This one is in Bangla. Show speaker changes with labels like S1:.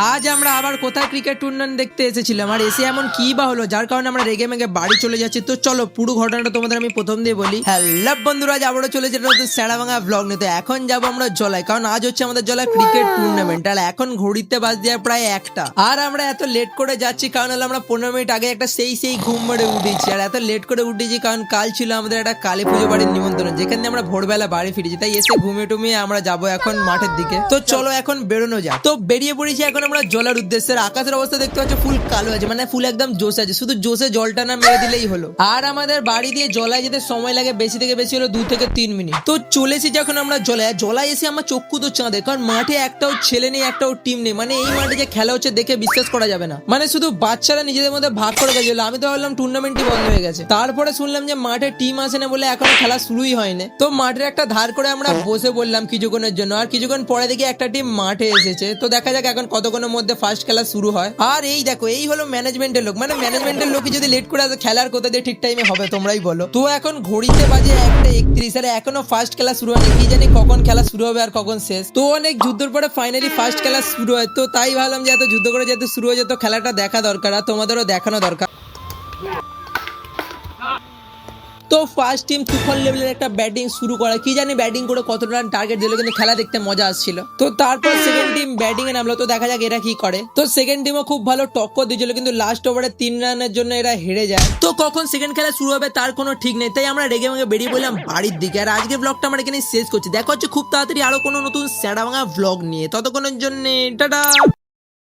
S1: আজ আমরা আবার কোথায় ক্রিকেট টুর্নামেন্ট দেখতে এসেছিলাম, আর এসে এমন কি বা হলো যার কারণে আমরা রেগে মেগে বাড়ি চলে যাচ্ছি। তো চলো পুরো ঘটনাটা তোমাদের আমি প্রথম দিয়ে বলি। হ্যালো বন্ধুরা, আজ আবারও চলে যেটা নতুন স্যাড়াভাঙা ব্লগ নিতে। এখন যাবো আমরা জলায়, কারণ আজ হচ্ছে আমাদের জলায় ক্রিকেট টুর্নামেন্ট। আর এখন ঘড়িতে বাজ দিয়ে প্রায় 1টা। আর আমরা এত লেট করে যাচ্ছি কারণ হলো আমরা 15 মিনিট আগে একটা সেই ঘুম মেরে উঠেছি। আর এত লেট করে উঠেছি কারণ কাল ছিল আমাদের একটা কালী পুজো বাড়ির নিমন্ত্রণ, যেখানে আমরা ভোরবেলা বাড়ি ফিরেছি। তাই এসে ঘুমিয়ে টুমিয়ে আমরা যাবো এখন মাঠের দিকে। তো চলো এখন বেরোনো যাক। তো বেরিয়ে পড়েছি এখন আমরা জলার উদ্দেশ্যে। আকাশের অবস্থা দেখতে পাচ্ছ ফুল কালো আছে, মানে ফুল একদম জোশ আছে, শুধু জোশে জলটা না মেরে দিলেই হলো। আর আমাদের বাড়ি দিয়ে জলায় যেতে সময় লাগে বেশি থেকে বেশি হলো 2 থেকে 3 মিনিট। তো চলেছি যখন আমরা জলায় এসে আমার চক্ষু তো চাঁদে, কারণ মাঠে একটাও ছেলে নেই, একটাও টিম নেই। মানে এই মাঠে যে খেলা হচ্ছে দেখে বিশ্বাস করা যাবে না, মানে শুধু বাচ্চারা নিজেদের মধ্যে ভাগ করে গেছিল। আমি তো ভাবলাম টুর্নামেন্টই বন্ধ হয়ে গেছে। তারপরে শুনলাম যে মাঠে টিম আসে না বলে এখনো খেলা শুরুই হয়নি। তো মাঠের একটা ধার করে আমরা বসে বললাম কিছুক্ষণের জন্য। আর কিছুক্ষণ পরে দেখি একটা টিম মাঠে এসেছে। তো দেখা যাক এখন কতক্ষণের মধ্যে ফার্স্ট খেলা শুরু হয়। আর এই দেখো, এই হলো ম্যানেজমেন্টের লোক। মানে ম্যানেজমেন্টের লোকই যদি লেট করে আসে, খেলার কোথা দিয়ে ঠিক টাইমে হবে তোমরাই বলো। তো এখন ঘড়িতে বাজে 1:31, আর এখনো ফার্স্ট খেলা শুরু হয়নি। কি জানি কখন খেলা শুরু হবে আর কখন শেষ। তো অনেক যুদ্ধের পরে ফাইনালি ফার্স্ট খেলা শুরু হয়। তো তাই ভাবলাম যে এত যুদ্ধ করে যেহেতু শুরু হয়ে যেত, খেলাটা দেখা দরকার আর তোমাদেরও দেখানো দরকার। তো ফার্স্ট টিম তুফান লেভেলের একটা ব্যাটিং শুরু করে। কি জানি ব্যাটিং করে কত রান টার্গেট দিল, কিন্তু খেলা দেখতে মজা আসছিল। তো তারপর সেকেন্ড টিম ব্যাটিং এ নামলো। তো দেখা যাক এরা কি করে। তো সেকেন্ড টিমও খুব ভালো টক্কর দিয়েছিল, কিন্তু লাস্ট ওভারে 3 রানের জন্য এরা হেরে যায়। তো কখন সেকেন্ড খেলা শুরু হবে তার কোনো ঠিক নেই। তাই আমরা রেগে মেগে বেরিয়ে পড়লাম বাড়ির দিকে। আর আজকে ব্লগটা আমরা এখানে শেষ করছি। দেখা হচ্ছে খুব তাড়াতাড়ি আরো কোনো নতুন স্যাড়াভাঙা ব্লগ নিয়ে। ততক্ষণের জন্য টাটা।